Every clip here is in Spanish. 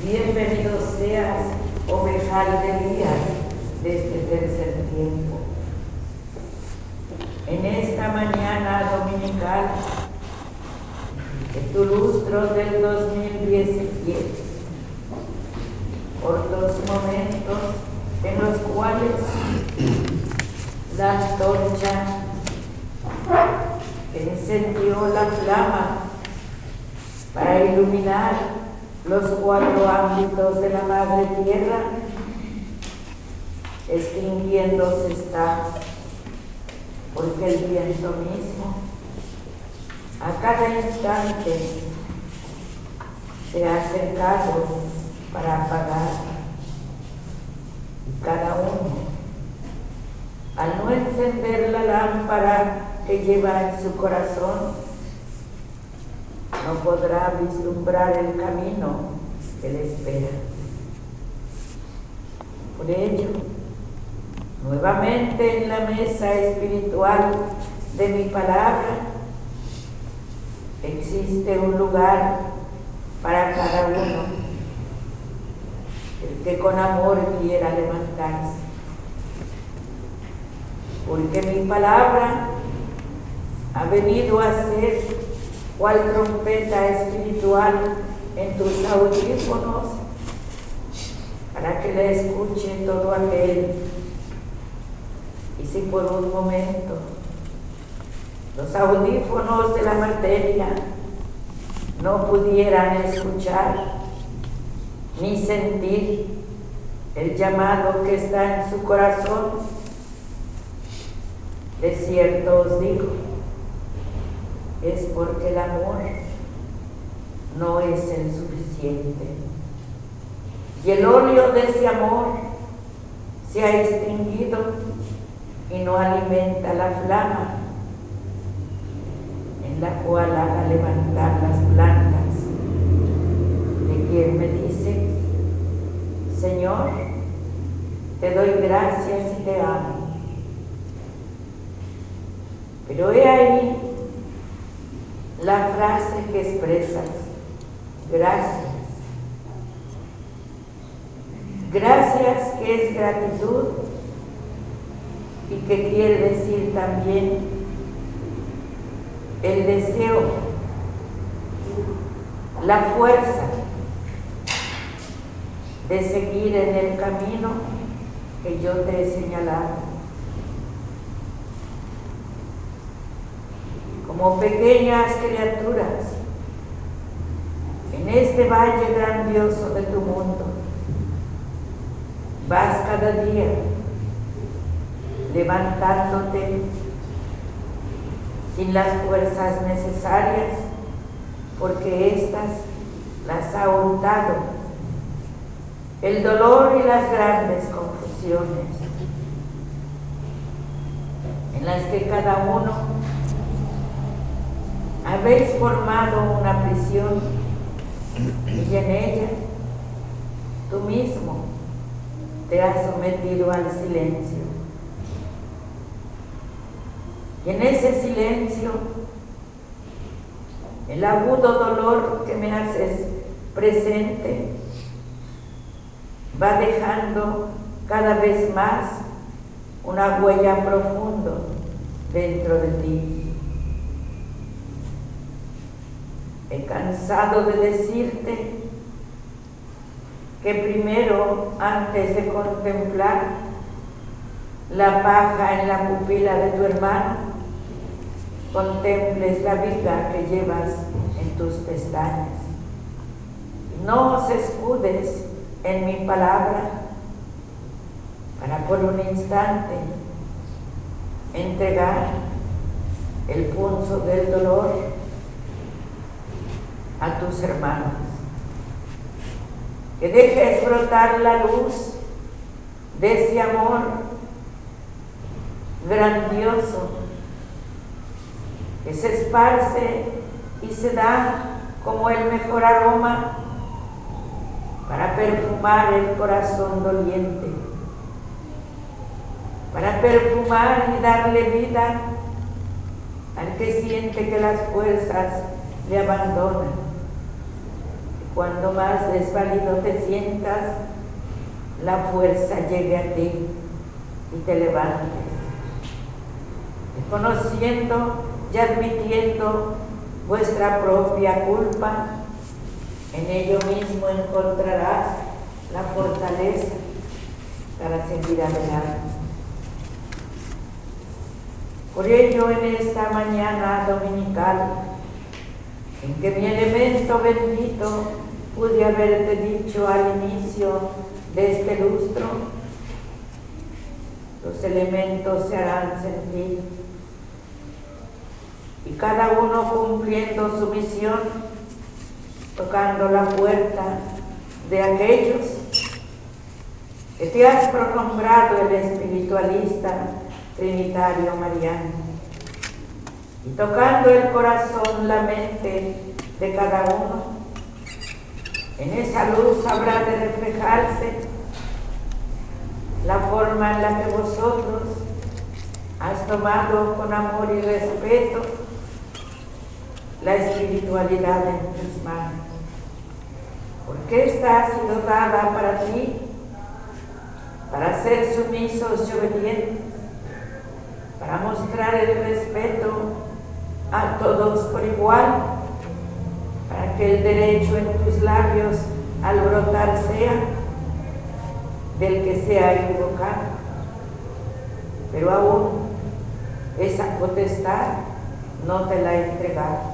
Bienvenido seas, ovejal de Elías, de este tercer tiempo. En esta mañana dominical de tu lustro del 2017, por los momentos en los cuales la antorcha encendió la flama para iluminar los 4 ámbitos de la madre tierra, extinguiéndose está, porque el viento mismo a cada instante se ha acercado para apagar, y cada uno, al no encender la lámpara que lleva en su corazón, no podrá vislumbrar el camino que le espera. Por ello, nuevamente en la mesa espiritual de mi palabra, existe un lugar para cada uno, el que con amor quiera levantarse. Porque mi palabra ha venido a ser cual trompeta espiritual en tus audífonos, para que la escuche todo aquel. Y si por un momento los audífonos de la materia no pudieran escuchar ni sentir el llamado que está en su corazón, de cierto os digo, es porque el amor no es el suficiente. Y el óleo de ese amor se ha extinguido y no alimenta la flama en la cual haga levantar las plantas de quien me dice: Señor, te doy gracias y te amo. Pero he ahí la frase que expresas: gracias. Gracias, que es gratitud y que quiere decir también el deseo, la fuerza de seguir en el camino que yo te he señalado. Como pequeñas criaturas en este valle grandioso de tu mundo, vas cada día levantándote sin las fuerzas necesarias, porque éstas las ha hurtado el dolor y las grandes confusiones, en las que cada uno habéis formado una prisión, y en ella tú mismo te has sometido al silencio. Y en ese silencio, el agudo dolor que me haces presente va dejando cada vez más una huella profunda dentro de ti. He cansado de decirte que primero, antes de contemplar la paja en la pupila de tu hermano, contemples la viga que llevas en tus pestañas. No os escudes en mi palabra para por un instante entregar el punzo del dolor a tus hermanos. Que dejes brotar la luz de ese amor grandioso que se esparce y se da como el mejor aroma para perfumar el corazón doliente, para perfumar y darle vida al que siente que las fuerzas le abandonan, Cuando más desvalido te sientas, la fuerza llegue a ti y te levantes. Reconociendo y admitiendo vuestra propia culpa, en ello mismo encontrarás la fortaleza para seguir adelante. Por ello, en esta mañana dominical, en que mi elemento bendito pude haberte dicho al inicio de este lustro, los elementos se harán sentir, y cada uno cumpliendo su misión, tocando la puerta de aquellos que te has pronombrado el espiritualista trinitario mariano, y tocando el corazón, la mente de cada uno. En esa luz habrá de reflejarse la forma en la que vosotros has tomado con amor y respeto la espiritualidad en tus manos, porque esta ha sido dada para ti, para ser sumisos y obedientes, para mostrar el respeto a todos por igual, para que el derecho en tus labios al brotar sea del que se ha equivocado, pero aún esa potestad no te la he entregado.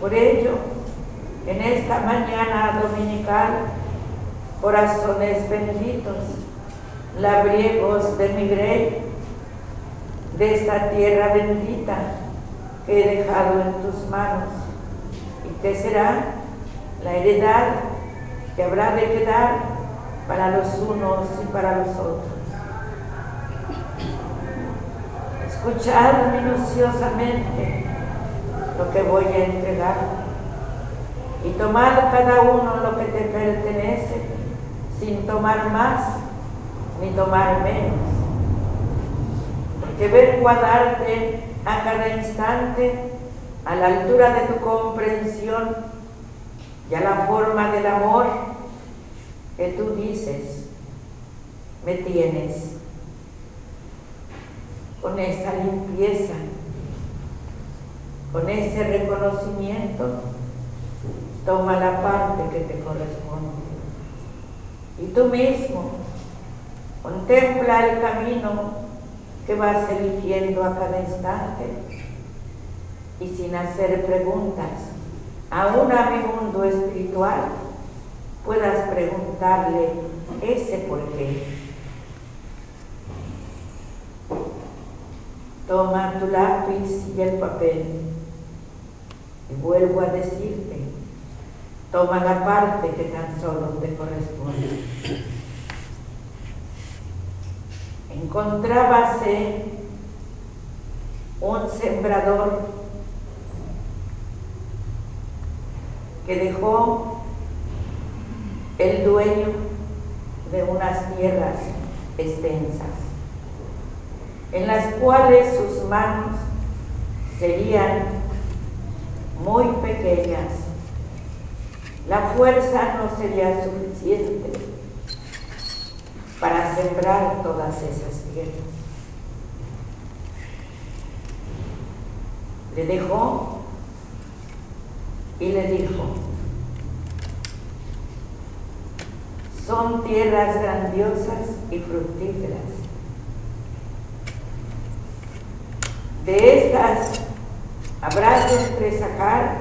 Por ello, en esta mañana dominical, corazones benditos, labriegos de mi grey, de esta tierra bendita que he dejado en tus manos, y que será la heredad que habrá de quedar para los unos y para los otros. Escuchad minuciosamente lo que voy a entregar, y tomad cada uno lo que te pertenece, sin tomar más ni tomar menos, porque vengo a darte a cada instante, a la altura de tu comprensión y a la forma del amor que tú dices me tienes. Con esa limpieza, con ese reconocimiento, toma la parte que te corresponde. Y tú mismo contempla el camino que vas eligiendo a cada instante, y sin hacer preguntas, aún a mi mundo espiritual, puedas preguntarle ese por qué. Toma tu lápiz y el papel, y vuelvo a decirte, toma la parte que tan solo te corresponde. Encontrábase un sembrador que dejó el dueño de unas tierras extensas, en las cuales sus manos serían muy pequeñas. La fuerza no sería suficiente para sembrar todas esas tierras. Le dejó y le dijo: son tierras grandiosas y fructíferas. De estas habrás de entresacar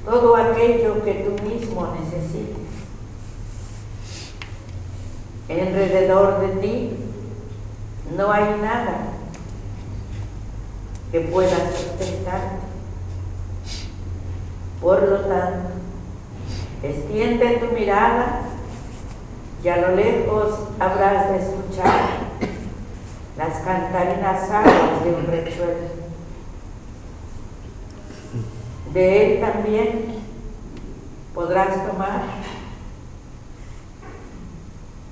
todo aquello que tú mismo necesites. Alrededor de ti no hay nada que pueda sustentarte. Por lo tanto, extiende tu mirada y a lo lejos habrás de escuchar las cantarinas aguas de un riachuelo. De él también podrás tomar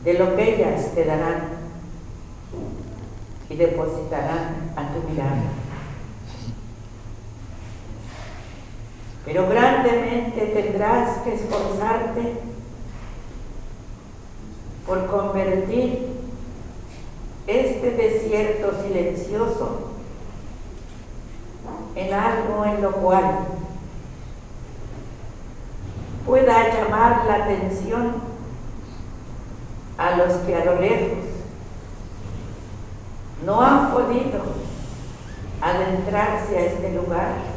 de lo que ellas te darán y depositarán a tu mirada. pero grandemente tendrás que esforzarte por convertir este desierto silencioso en algo en lo cual pueda llamar la atención a los que a lo lejos no han podido adentrarse a este lugar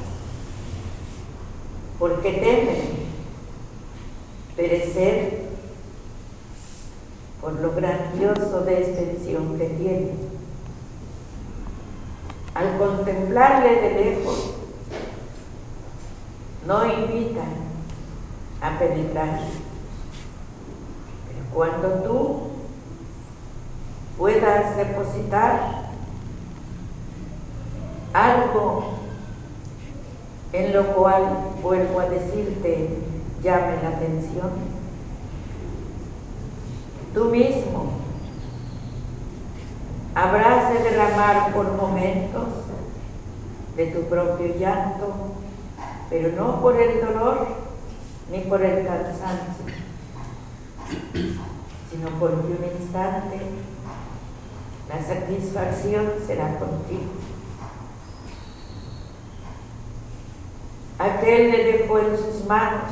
porque temen perecer por lo grandioso de extensión que tiene. Al contemplarle de lejos, no invitan a penetrar. Pero cuando tú puedas depositar algo en lo cual, vuelvo a decirte, llame la atención, tú mismo habrás de derramar por momentos de tu propio llanto, pero no por el dolor ni por el cansancio, sino porque un instante la satisfacción será contigo. Aquel le dejó en sus manos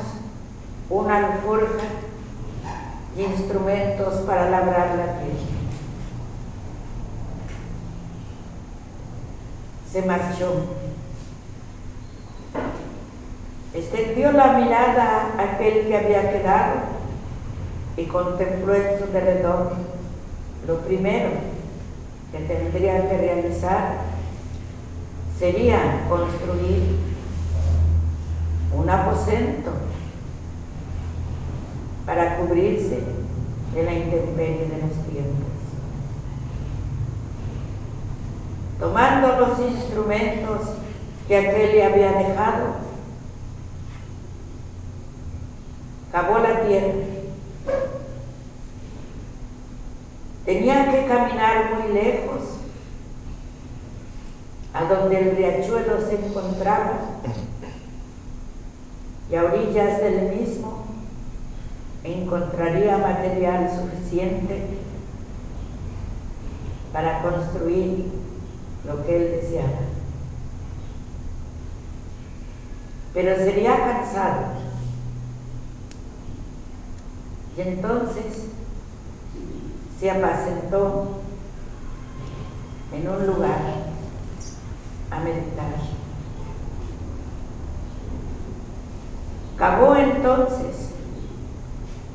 una alforja y instrumentos para labrar la piel. Se marchó. Extendió la mirada a aquel que había quedado y contempló en su derredor. Lo primero que tendría que realizar sería construir un aposento para cubrirse de la intemperie de los tiempos. Tomando los instrumentos que aquel le había dejado, cavó la tierra. Tenía que caminar muy lejos a donde el riachuelo se encontraba, y a orillas del mismo encontraría material suficiente para construir lo que él deseaba. Pero sería cansado. Y entonces se apacentó en un lugar a meditar. Cavó entonces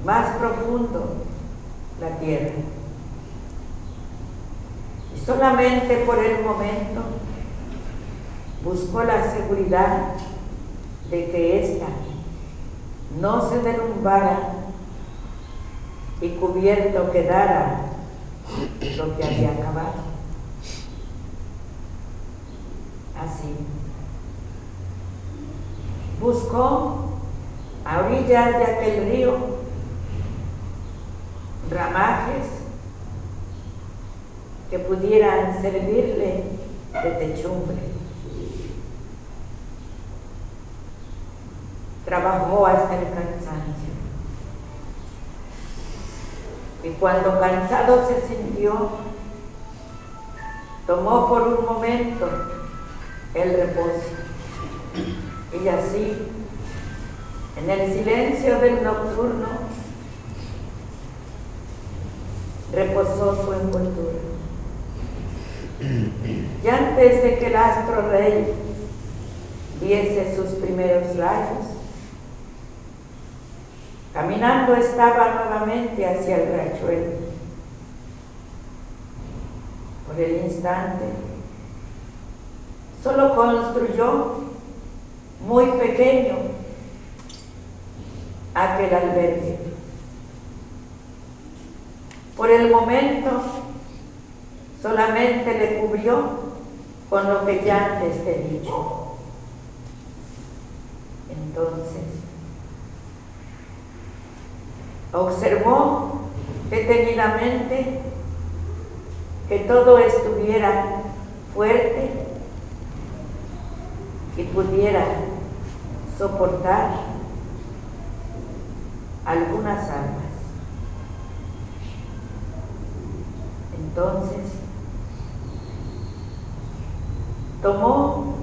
más profundo la tierra. Y solamente por el momento buscó la seguridad de que ésta no se derrumbara y cubierto quedara lo que había acabado. Así. Buscó a orillas de aquel río ramajes que pudieran servirle de techumbre. Trabajó hasta el cansancio. Y cuando cansado se sintió, tomó por un momento el reposo. Y así, en el silencio del nocturno, reposó su envoltura. Y antes de que el astro rey diese sus primeros rayos, caminando estaba nuevamente hacia el riachuelo. Por el instante, solo construyó muy pequeño aquel albergue. Por el momento, solamente le cubrió con lo que ya antes te he dicho. Entonces, observó detenidamente que todo estuviera fuerte y pudiera soportar algunas armas. Entonces, tomó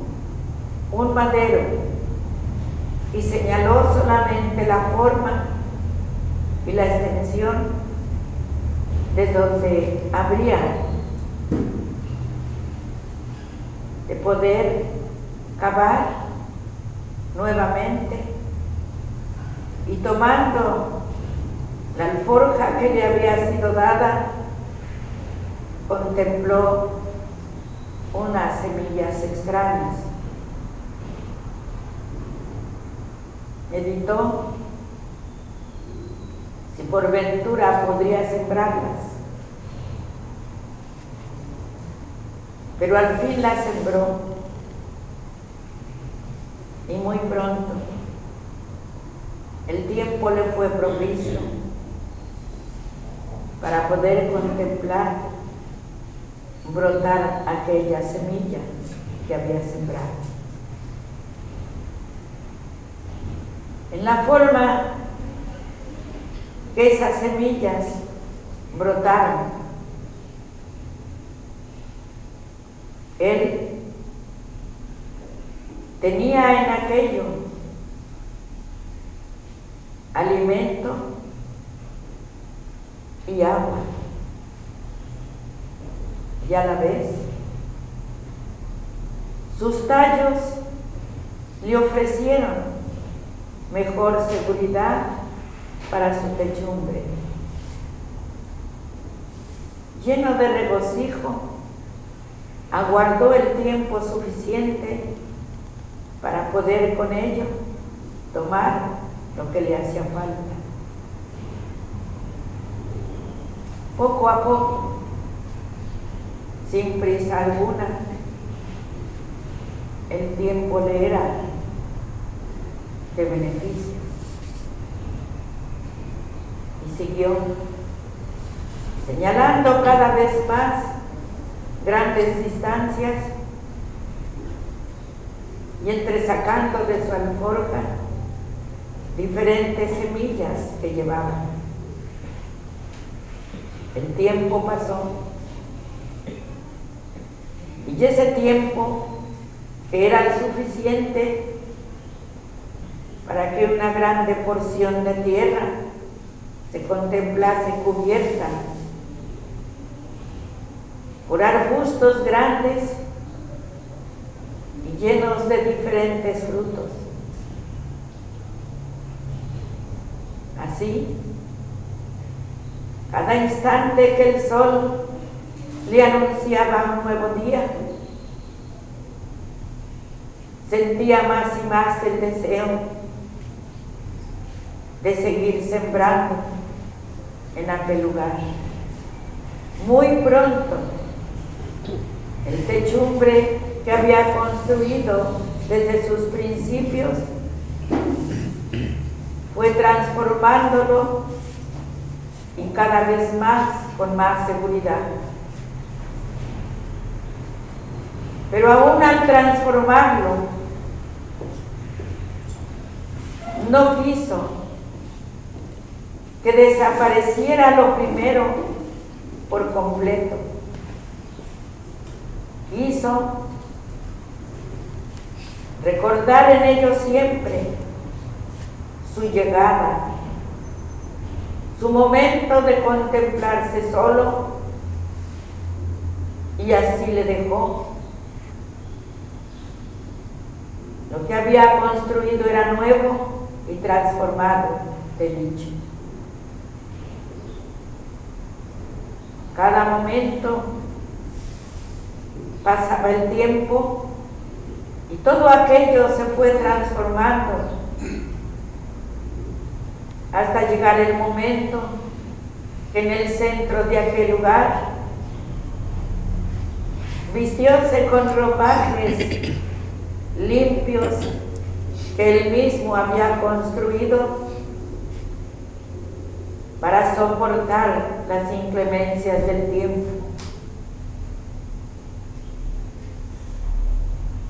un madero y señaló solamente la forma y la extensión de donde habría de poder cavar nuevamente, y tomando la alforja que le había sido dada, contempló unas semillas extrañas. Meditó si por ventura podría sembrarlas, pero al fin las sembró, y muy pronto el tiempo le fue propicio para poder contemplar brotar aquella semilla que había sembrado. En la forma que esas semillas brotaron, él tenía en aquello alimento y agua, y a la vez sus tallos le ofrecieron mejor seguridad para su techumbre. Lleno de regocijo, aguardó el tiempo suficiente para poder con ello tomar lo que le hacía falta. Poco a poco, sin prisa alguna, el tiempo le era de beneficio, y siguió señalando cada vez más grandes distancias y entresacando de su alforja diferentes semillas que llevaba. El tiempo pasó, y ese tiempo que era suficiente para que una grande porción de tierra se contemplase cubierta por arbustos grandes y llenos de diferentes frutos. Así, cada instante que el sol le anunciaba un nuevo día, sentía más y más el deseo de seguir sembrando en aquel lugar. Muy pronto, el techumbre que había construido desde sus principios fue transformándolo, y cada vez más con más seguridad. Pero aún al transformarlo, no quiso que desapareciera lo primero por completo. Quiso recordar en ello siempre su llegada, su momento de contemplarse solo, y así le dejó. Lo que había construido era nuevo y transformado, de dicho. Cada momento pasaba el tiempo y todo aquello se fue transformando hasta llegar el momento que en el centro de aquel lugar, vistióse con ropajes limpios que él mismo había construido para soportar las inclemencias del tiempo.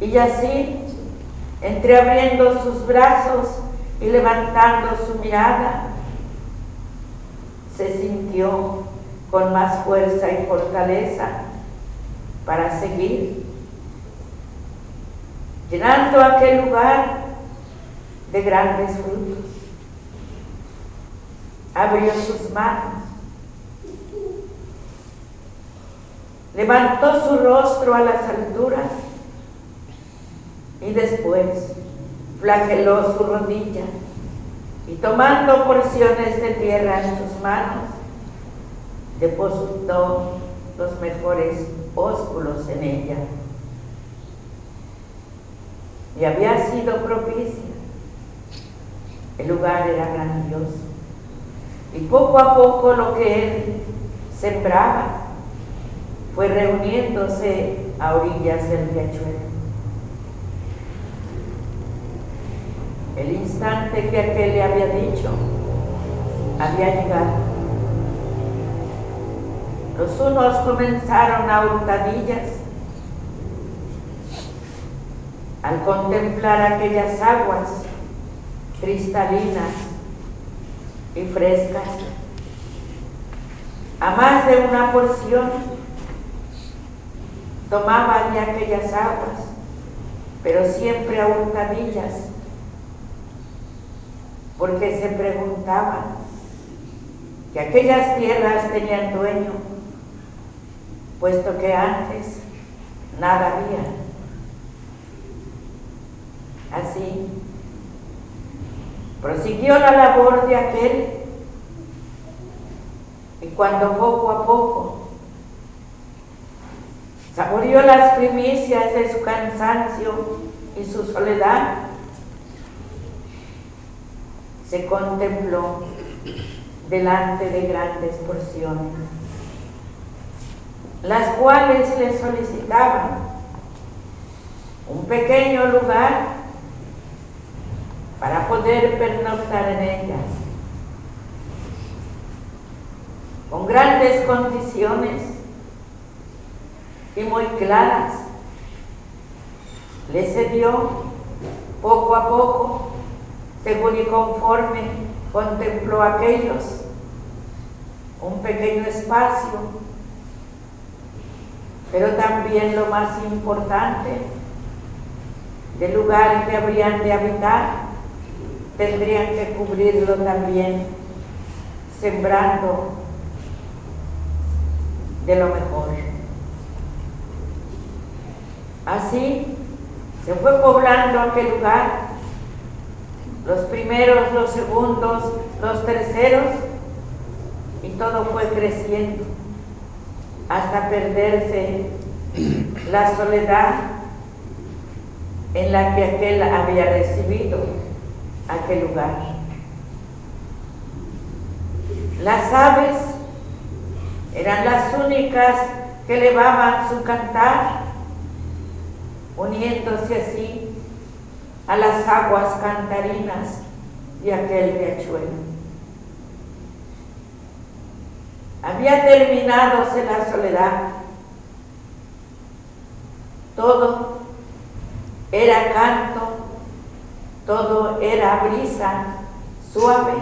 Y así, entreabriendo sus brazos y levantando su mirada, se sintió con más fuerza y fortaleza para seguir, llenando aquel lugar de grandes frutos. Abrió sus manos, levantó su rostro a las alturas y después flageló su rodilla y tomando porciones de tierra en sus manos, depositó los mejores ósculos en ella. Y había sido propicia. El lugar era grandioso. Y poco a poco lo que él sembraba fue reuniéndose a orillas del riachuelo. El instante que aquel le había dicho había llegado. Los unos comenzaron a hurtadillas al contemplar aquellas aguas cristalinas y frescas. A más de una porción tomaban de aquellas aguas, pero siempre a hurtadillas, porque se preguntaban que aquellas tierras tenían dueño, puesto que antes nada había. Así prosiguió la labor de aquel, y cuando poco a poco saboreó las primicias de su cansancio y su soledad, se contempló delante de grandes porciones, las cuales le solicitaban un pequeño lugar para poder pernoctar en ellas, con grandes condiciones y muy claras. Le cedió poco a poco, según y conforme contempló aquellos, un pequeño espacio, pero también lo más importante, del lugar que habrían de habitar, tendrían que cubrirlo también, sembrando de lo mejor. Así se fue poblando aquel lugar, los primeros, los segundos, los terceros, y todo fue creciendo hasta perderse la soledad en la que aquel había recibido aquel lugar. Las aves eran las únicas que elevaban su cantar, uniéndose así a las aguas cantarinas de aquel riachuelo. Había terminadose la soledad. Todo era canto, todo era brisa suave,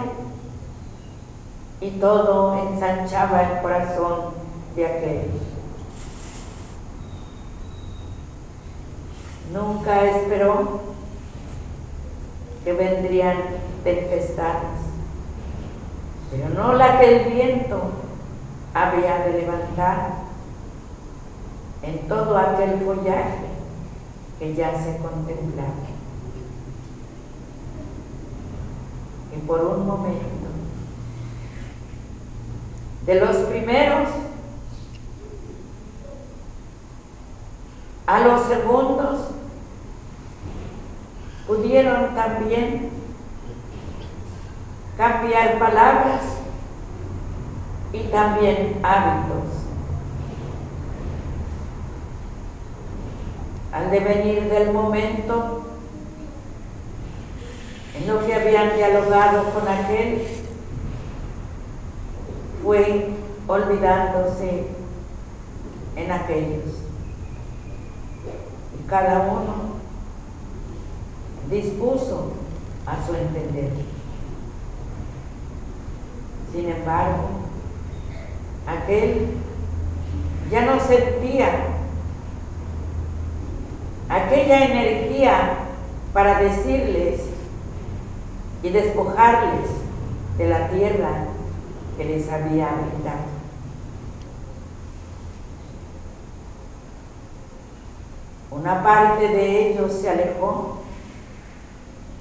y todo ensanchaba el corazón de aquel. Nunca esperó que vendrían tempestades, pero no la que el viento había de levantar en todo aquel follaje que ya se contemplaba. Y por un momento, de los primeros a los segundos, pudieron también cambiar palabras y también hábitos. Al devenir del momento en lo que habían dialogado con aquel, fue olvidándose en aquellos, y cada uno dispuso a su entender. Sin embargo, aquel ya no sentía aquella energía para decirles y despojarles de la tierra que les había brindado. Una parte de ellos se alejó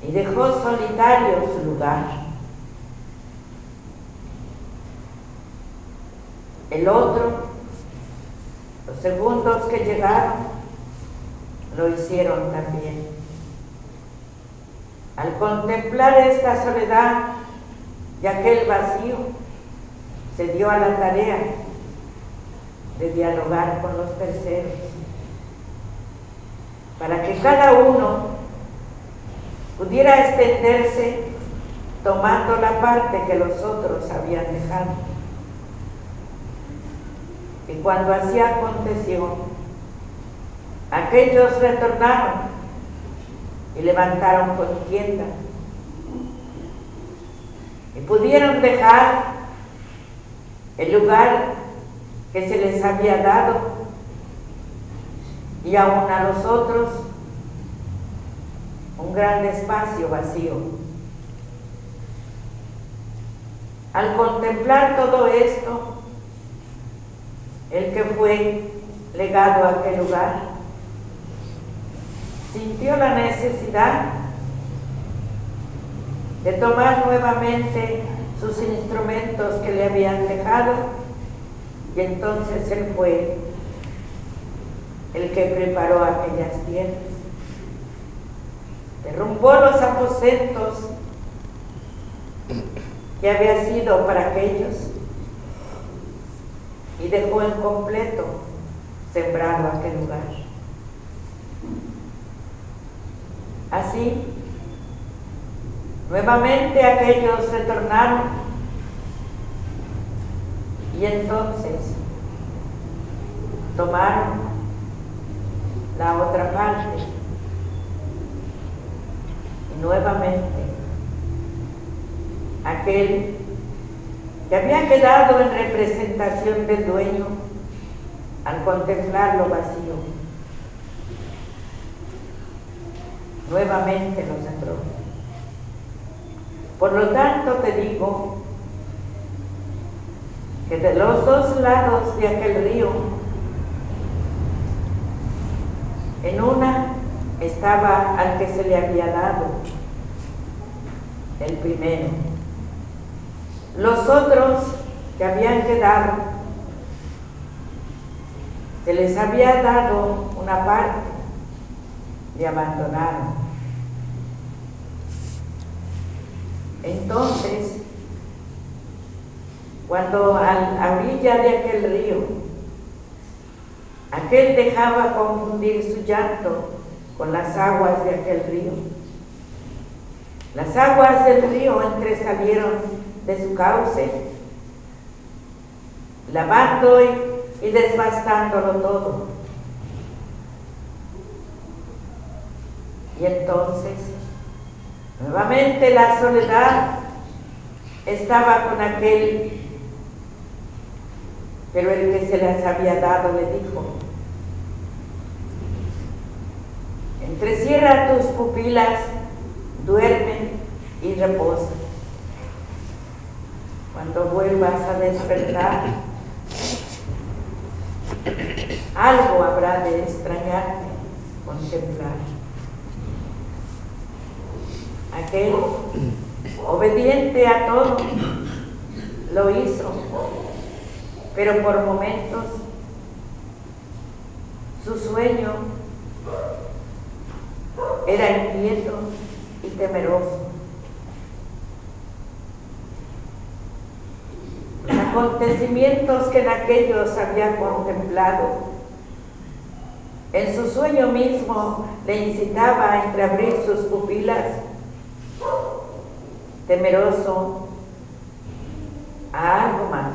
y dejó solitario su lugar. El otro, los segundos que llegaron, lo hicieron también. Al contemplar esta soledad y aquel vacío, se dio a la tarea de dialogar con los terceros, para que cada uno pudiera extenderse tomando la parte que los otros habían dejado. Y cuando así aconteció, aquellos retornaron y levantaron contienda y pudieron dejar el lugar que se les había dado, y aún a los otros un gran espacio vacío. Al contemplar todo esto, el que fue legado a aquel lugar sintió la necesidad de tomar nuevamente sus instrumentos que le habían dejado, y entonces él fue el que preparó aquellas tierras, derrumbó los aposentos que había sido para aquellos y dejó en completo sembrado aquel lugar. Así, nuevamente aquellos retornaron, y entonces tomaron la otra parte, y nuevamente aquel que había quedado en representación del dueño, al contemplar lo vacío, nuevamente lo sembró. Por lo tanto te digo que de los dos lados de aquel río, en una estaba al que se le había dado el primero. Los otros que habían quedado, se les había dado una parte y abandonaron. Entonces, cuando a la orilla de aquel río, aquel dejaba confundir su llanto con las aguas de aquel río, las aguas del río entresalieron de su cauce, lavando y desbastándolo todo. Y entonces, nuevamente la soledad estaba con aquel, pero el que se las había dado le dijo: entrecierra tus pupilas, duerme y reposa. Cuando vuelvas a despertar, algo habrá de extrañarte contemplar. Aquel, obediente a todo, lo hizo, pero por momentos su sueño era inquieto y temeroso. Los acontecimientos que en aquellos había contemplado, en su sueño mismo le incitaba a entreabrir sus pupilas, temeroso a algo más.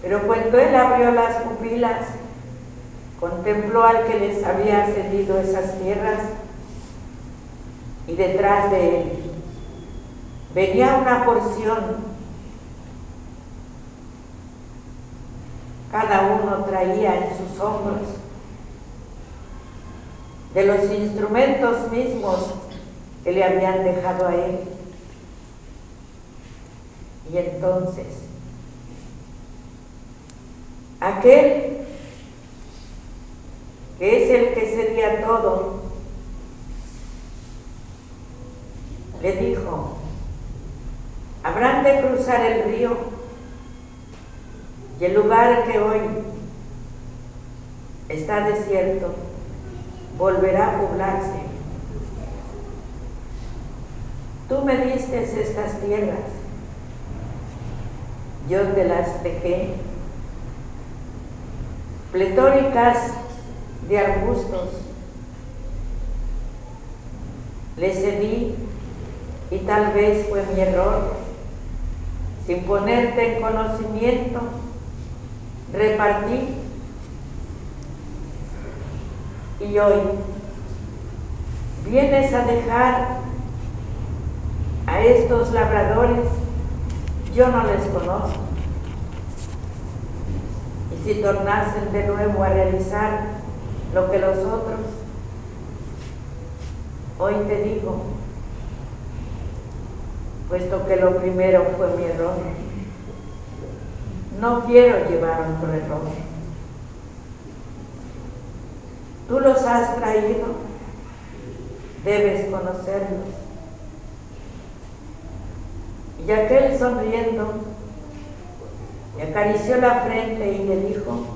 Pero cuando él abrió las pupilas, contempló al que les había cedido esas tierras y detrás de él venía una porción. Cada uno traía en sus hombros de los instrumentos mismos que le habían dejado a él. Y entonces, aquel que es el que cedía todo, le dijo: habrán de cruzar el río, y el lugar que hoy está desierto volverá a poblarse. Tú me diste estas tierras, yo te las dejé, pletóricas de arbustos, les cedí, y tal vez fue mi error, sin ponerte en conocimiento, repartí. Y hoy vienes a dejar a estos labradores, yo no les conozco. Y si tornasen de nuevo a realizar lo que los otros, hoy te digo, puesto que lo primero fue mi error, no quiero llevar otro error. Tú los has traído, debes conocerlos. Y aquel, sonriendo, le acarició la frente y le dijo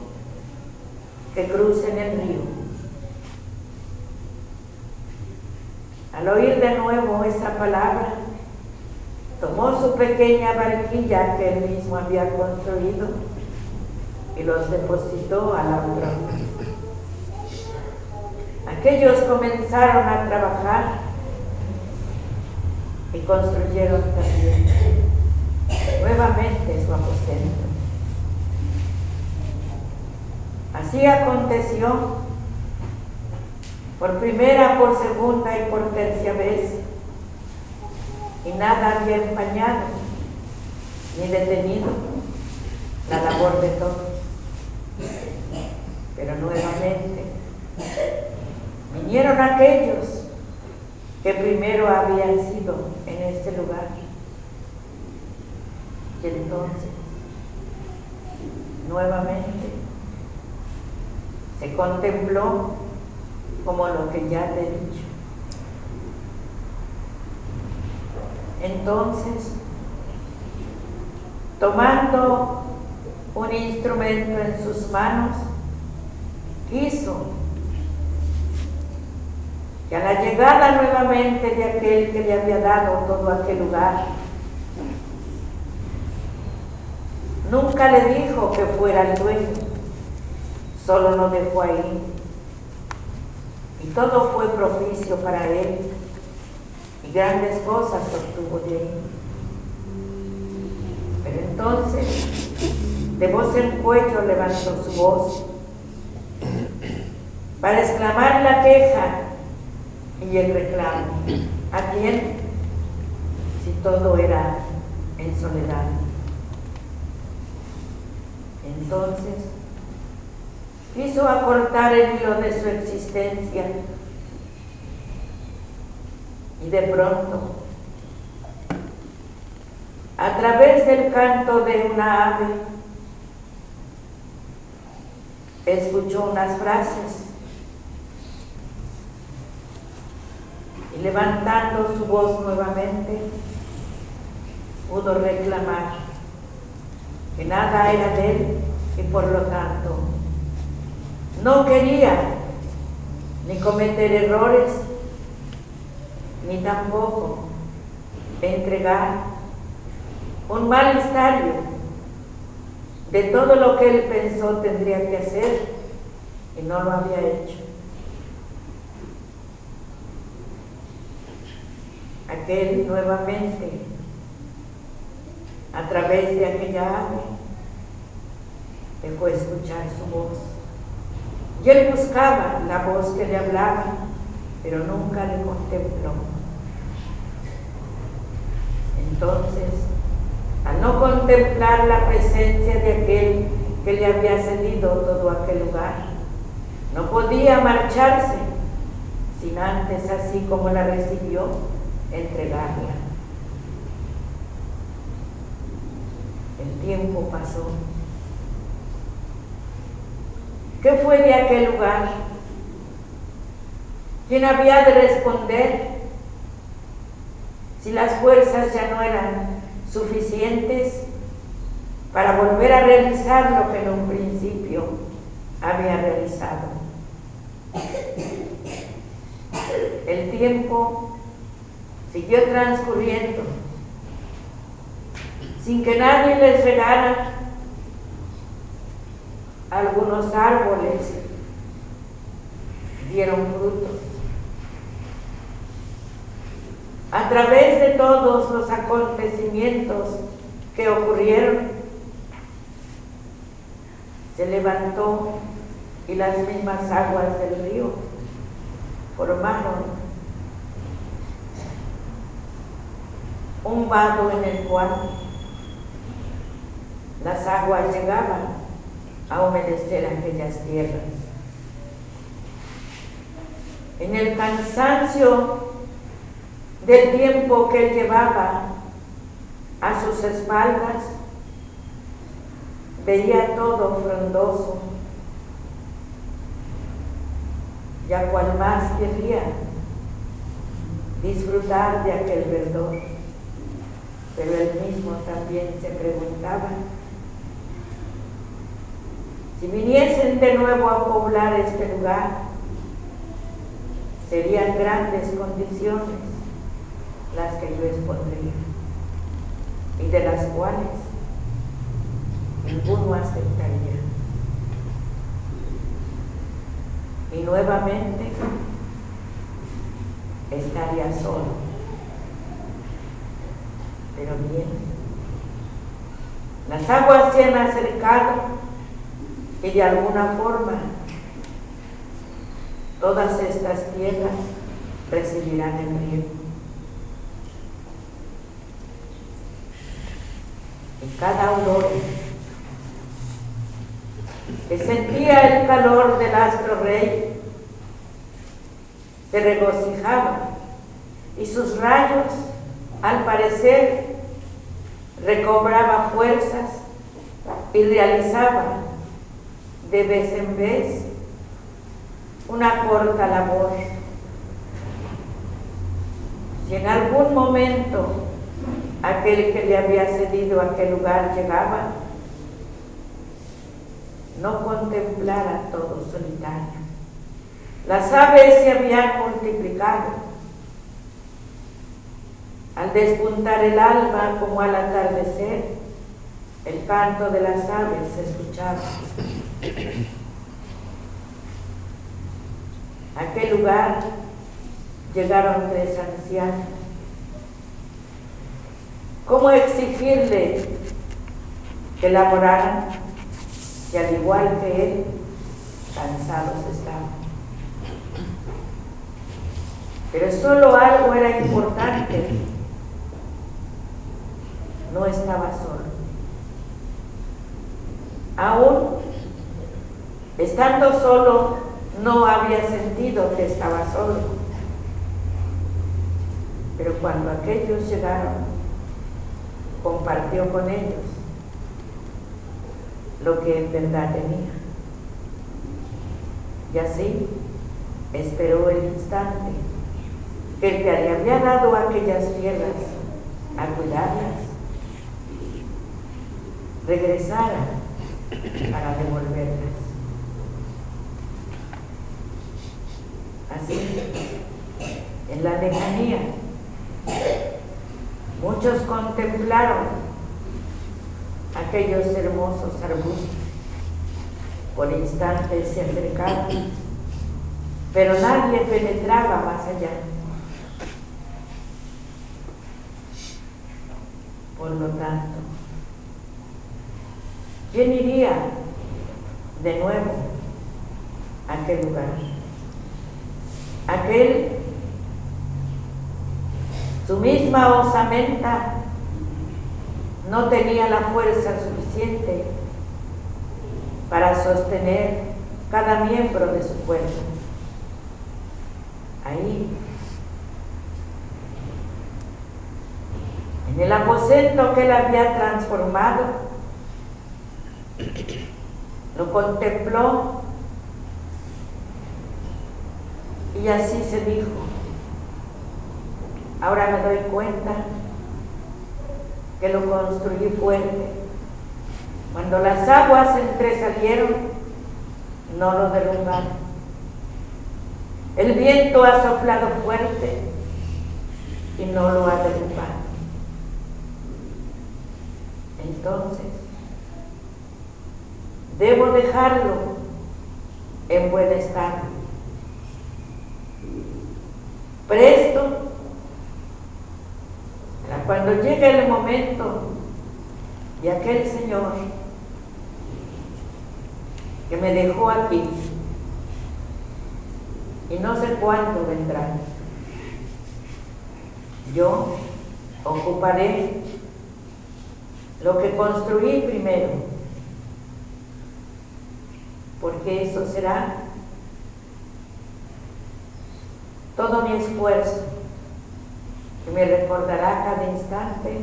que crucen el río. Al oír de nuevo esa palabra, tomó su pequeña barquilla que él mismo había construido y los depositó a la otra. Aquellos comenzaron a trabajar y construyeron también nuevamente su aposento. Así aconteció por primera, por segunda y por tercia vez, y nada había empañado ni detenido la labor de todos. Pero nuevamente vinieron aquellos que primero habían sido en este lugar. Y entonces, nuevamente, se contempló como lo que ya te he dicho. Entonces, tomando un instrumento en sus manos, quiso que a la llegada nuevamente de aquel que le había dado todo aquel lugar, nunca le dijo que fuera el dueño, solo lo dejó ahí, y todo fue propicio para él, y grandes cosas obtuvo de él. Pero entonces, de voz en cuello, levantó su voz para exclamar la queja y el reclamo. ¿A quién? Si todo era en soledad. Entonces, quiso acortar el hilo de su existencia, y de pronto, a través del canto de una ave, escuchó unas frases, y levantando su voz nuevamente, pudo reclamar que nada era de él y por lo tanto no quería ni cometer errores, ni tampoco entregar un malestario de todo lo que él pensó tendría que hacer y no lo había hecho. Aquel nuevamente, a través de aquella ave, dejó escuchar su voz Y él buscaba la voz que le hablaba, pero nunca le contempló. Entonces, al no contemplar la presencia de aquel que le había cedido todo aquel lugar, no podía marcharse sin antes, así como la recibió, entregarla. El tiempo pasó. ¿Qué fue de aquel lugar? ¿Quién había de responder si las fuerzas ya no eran suficientes para volver a realizar lo que en un principio había realizado? El tiempo siguió transcurriendo sin que nadie les regara. Algunos árboles dieron frutos. A través de todos los acontecimientos que ocurrieron, se levantó y las mismas aguas del río formaron un vado en el cual las aguas llegaban a humedecer aquellas tierras. En el cansancio del tiempo que él llevaba a sus espaldas, veía todo frondoso, y a cual más quería disfrutar de aquel verdor. Pero él mismo también se preguntaba: si viniesen de nuevo a poblar este lugar, serían grandes condiciones las que yo expondría, y de las cuales ninguno aceptaría. Y nuevamente estaría solo. Pero bien, las aguas se han acercado y de alguna forma todas estas tierras recibirán el riego. Y cada aurora que sentía el calor del astro rey se regocijaba, y sus rayos, al parecer, recobraba fuerzas y realizaba de vez en vez una corta labor. Si en algún momento aquel que le había cedido aquel lugar llegaba, no contemplara todo solitario. Las aves se habían multiplicado. Al despuntar el alba como al atardecer, el canto de las aves se escuchaba. A aquel lugar llegaron 3 ancianos. ¿Cómo exigirle que laboraran si al igual que él, cansados estaban? Pero solo algo era importante: no estaba solo. Aún estando solo, no había sentido que estaba solo. Pero cuando aquellos llegaron, compartió con ellos lo que en verdad tenía. Y así esperó el instante que el que le había dado aquellas tierras a cuidarlas regresara para devolverlas. Así, en la lejanía, muchos contemplaron aquellos hermosos arbustos. Por instantes se acercaban, pero nadie penetraba más allá. Por lo tanto, ¿quién iría de nuevo aquel lugar. Aquel, su misma osamenta no tenía la fuerza suficiente para sostener cada miembro de su cuerpo. Ahí, en el aposento que él había transformado, lo contempló y así se dijo: ahora me doy cuenta que lo construí fuerte. Cuando las aguas entresalieron, no lo derrumbaron. El viento ha soplado fuerte y no lo ha derrumbado. Entonces, debo dejarlo en buen estado, presto, para cuando llegue el momento de aquel Señor que me dejó aquí y no sé cuándo vendrá. Yo ocuparé lo que construí primero, porque eso será todo mi esfuerzo, que me recordará cada instante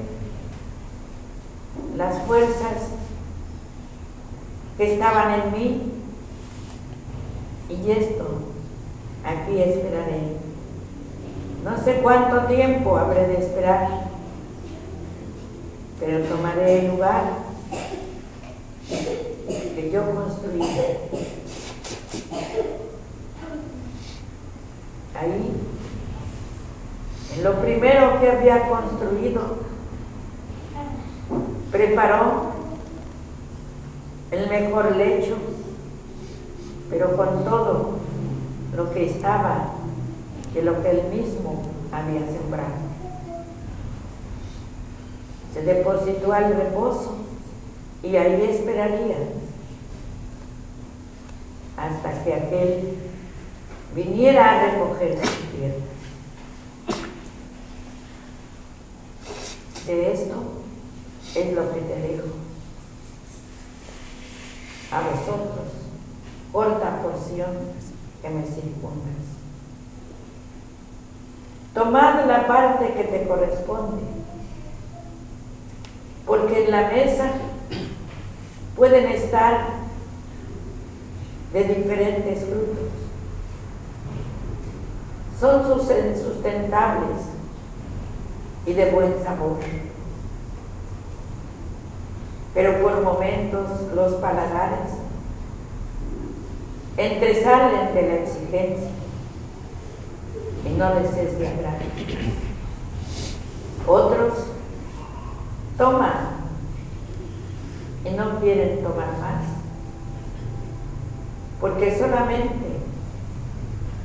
las fuerzas que estaban en mí, y esto aquí esperaré. No sé cuánto tiempo habré de esperar, pero tomaré el lugar que yo construí. Ahí, en lo primero que había construido, preparó el mejor lecho, pero con todo lo que estaba de lo que él mismo había sembrado. Se depositó al reposo y ahí esperaría hasta que aquel viniera a recoger sus tierras. De esto es lo que te dejo a vosotros, corta porción que me circundas. Tomad la parte que te corresponde, porque en la mesa pueden estar de diferentes frutos. Son sustentables y de buen sabor, pero por momentos los paladares entresalen de la exigencia y no les es de agrado. Otros toman y no quieren tomar más, porque solamente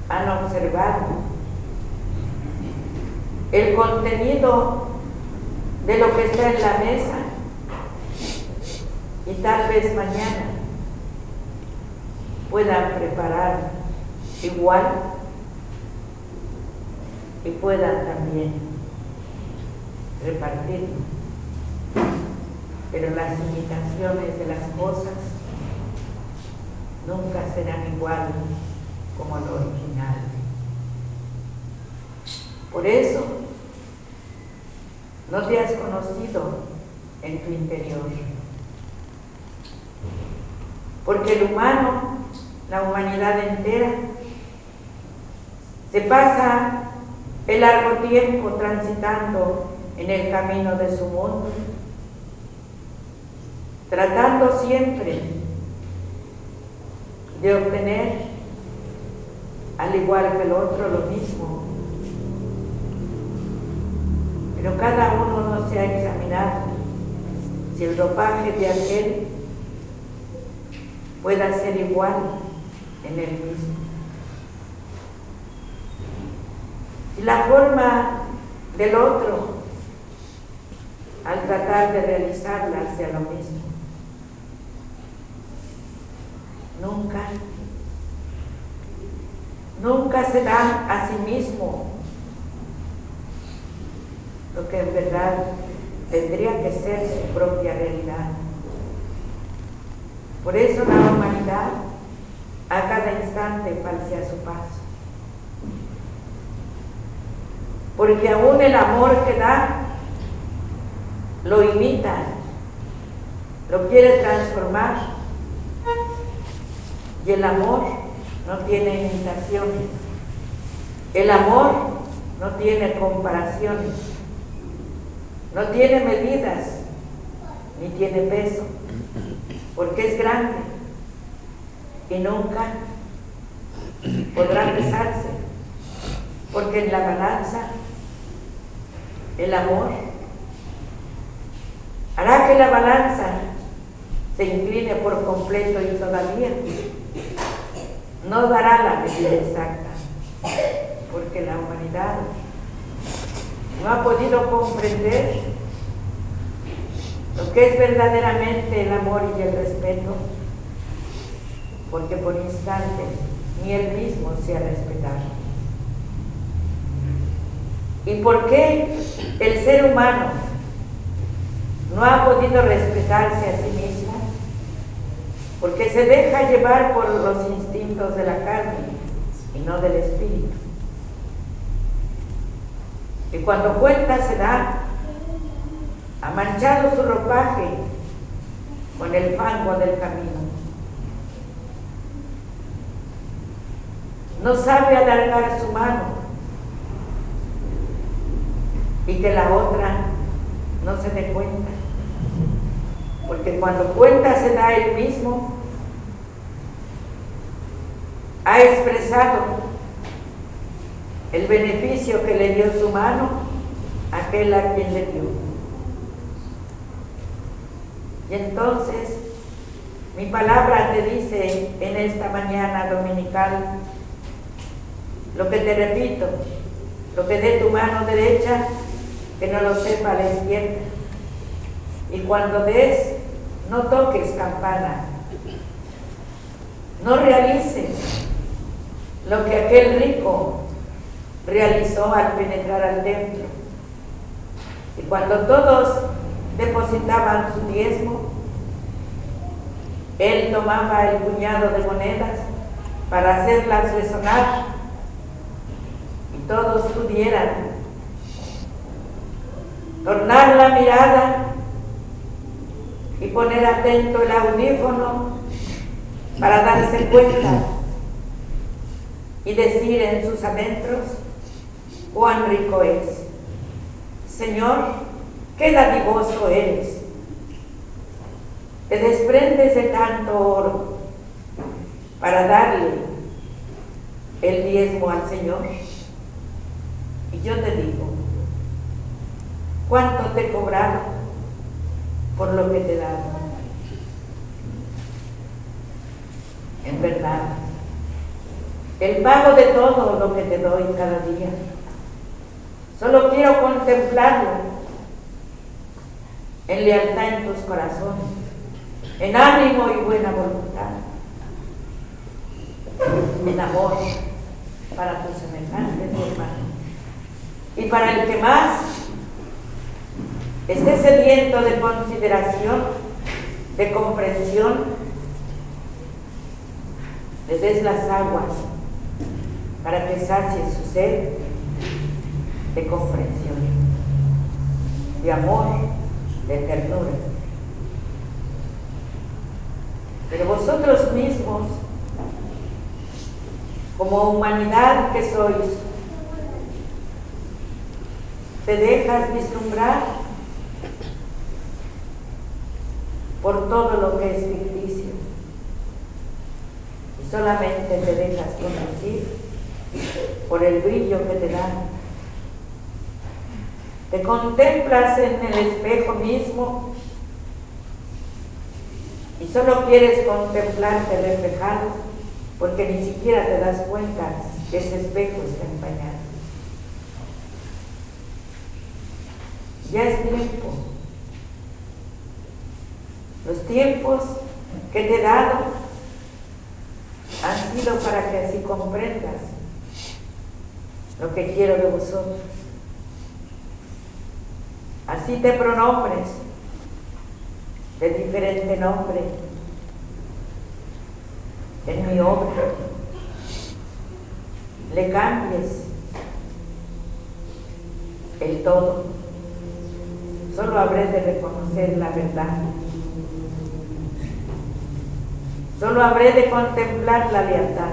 han observado el contenido de lo que está en la mesa y tal vez mañana puedan preparar igual y puedan también repartirlo. Pero las imitaciones de las cosas nunca serán igual como lo original. Por eso no te has conocido en tu interior, porque el humano, la humanidad entera, se pasa el largo tiempo transitando en el camino de su mundo, tratando siempre de obtener, al igual que el otro, lo mismo. Pero cada uno no se ha examinado si el ropaje de aquel pueda ser igual en él mismo. Si la forma del otro, al tratar de realizarla, sea lo mismo. Nunca nunca se da a sí mismo lo que en verdad tendría que ser su propia realidad. Por eso la humanidad a cada instante falsea su paso. Porque aún el amor que da lo imita, lo quiere transformar. Y el amor no tiene imitaciones. El amor no tiene comparaciones. No tiene medidas, ni tiene peso, porque es grande y nunca podrá pesarse, porque en la balanza el amor hará que la balanza se incline por completo y todavía no dará la medida exacta, porque la humanidad no ha podido comprender lo que es verdaderamente el amor y el respeto, porque por instantes ni él mismo se ha respetado. ¿Y por qué el ser humano no ha podido respetarse a sí mismo? Porque se deja llevar por los instintos de la carne y no del espíritu. Y cuando cuenta se da, ha manchado su ropaje con el fango del camino. No sabe alargar su mano y que la otra no se dé cuenta. Porque cuando cuenta se da él mismo, ha expresado el beneficio que le dio su mano a aquel a quien le dio. Y entonces mi palabra te dice en esta mañana dominical lo que te repito, lo que dé tu mano derecha, que no lo sepa la izquierda. Y cuando des, no toques campana, no realices lo que aquel rico realizó al penetrar al templo. Y cuando todos depositaban su diezmo, él tomaba el puñado de monedas para hacerlas resonar y todos pudieran tornar la mirada y poner atento el audífono para darse cuenta y decir en sus adentros: cuán rico es. Señor, qué dadivoso eres. Te desprendes de tanto oro para darle el diezmo al Señor. Y yo te digo, ¿cuánto te he cobrado por lo que te he dado? En verdad, el pago de todo lo que te doy cada día. Solo quiero contemplarlo en lealtad en tus corazones, en ánimo y buena voluntad, en amor para tus semejantes, mi hermano. Y para el que más esté sediento de consideración, de comprensión, le des las aguas para que sacie su sed de comprensión, de amor, de ternura. Pero vosotros mismos, como humanidad que sois, te dejas vislumbrar por todo lo que es ficticio y solamente te dejas conducir por el brillo que te dan. Te contemplas en el espejo mismo y solo quieres contemplarte reflejado porque ni siquiera te das cuenta que ese espejo está empañado. Ya es tiempo. Los tiempos que te he dado han sido para que así comprendas lo que quiero de vosotros. Así te pronombres de diferente nombre en mi obra, le cambies el todo. Solo habré de reconocer la verdad. Solo habré de contemplar la lealtad.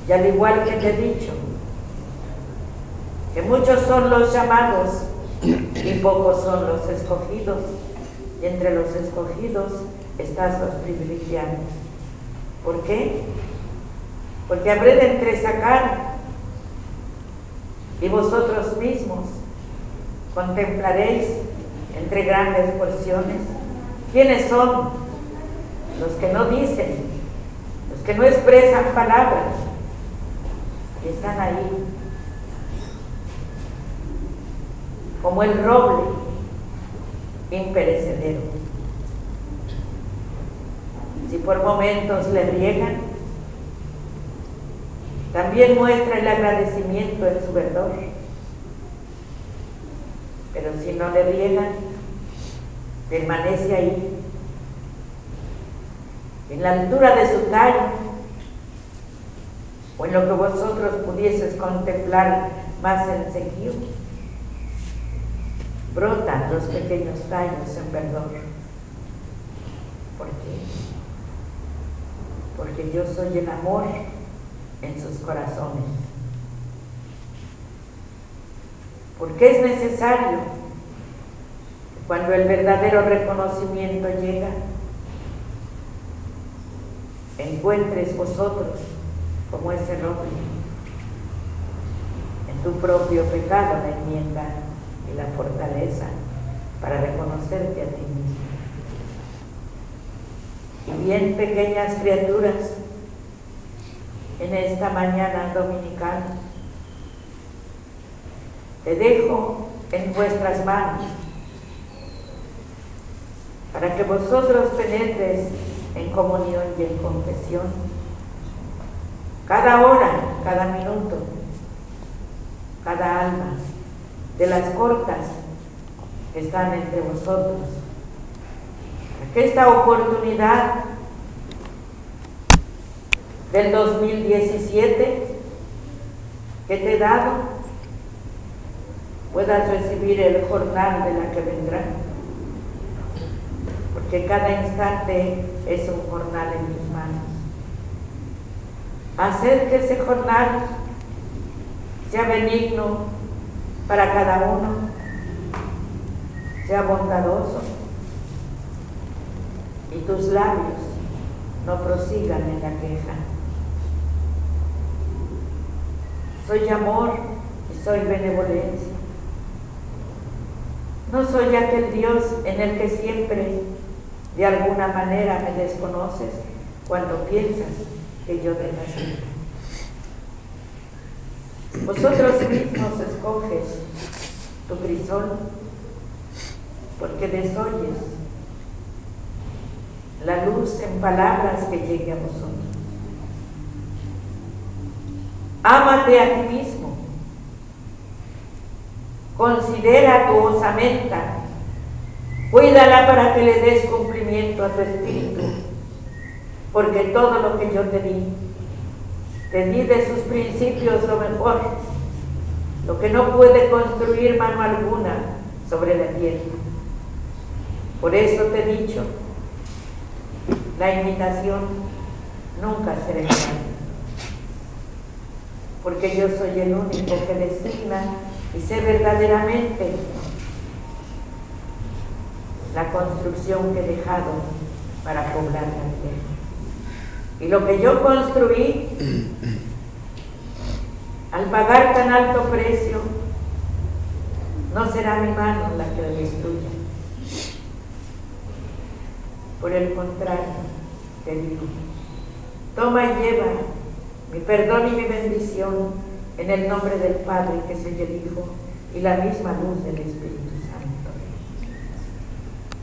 Y al igual que te he dicho, que muchos son los llamados y pocos son los escogidos, y entre los escogidos estás los privilegiados. ¿Por qué? Porque habré de entresacar y vosotros mismos contemplaréis entre grandes porciones quiénes son los que no dicen, los que no expresan palabras, y están ahí como el roble imperecedero. Si por momentos le riegan, también muestra el agradecimiento en su verdor. Pero si no le riegan, permanece ahí, en la altura de su tallo, o en lo que vosotros pudieseis contemplar más sencillo. Brotan los pequeños tallos en verdor. ¿Por qué? Porque yo soy el amor en sus corazones. Porque es necesario que cuando el verdadero reconocimiento llega, encuentres vosotros como ese roble en tu propio pecado la enmienda y la fortaleza para reconocerte a ti mismo. Y bien, pequeñas criaturas, en esta mañana dominical te dejo en vuestras manos para que vosotros penetres en comunión y en confesión cada hora, cada minuto, cada alma de las cortas que están entre vosotros, para que esta oportunidad del 2017 que te he dado puedas recibir el jornal de la que vendrá, porque cada instante es un jornal en tus manos. Hacer que ese jornal sea benigno para cada uno, sea bondadoso, y tus labios no prosigan en la queja. Soy amor y soy benevolencia. No soy aquel Dios en el que siempre de alguna manera me desconoces cuando piensas que yo te castigo. Vosotros mismos escoges tu crisol porque desoyes la luz en palabras que llegue a vosotros. Ámate a ti mismo. Considera tu osamenta. Cuídala para que le des cumplimiento a tu espíritu, porque todo lo que yo te di de sus principios lo mejor, lo que no puede construir mano alguna sobre la tierra. Por eso te he dicho, la imitación nunca será igual, porque yo soy el único que designa y sé verdaderamente la construcción que he dejado para poblar la tierra. Y lo que yo construí, al pagar tan alto precio, no será mi mano la que lo destruya. Por el contrario, te digo, toma y lleva mi perdón y mi bendición en el nombre del Padre, que soy el Hijo, y la misma luz del Espíritu Santo.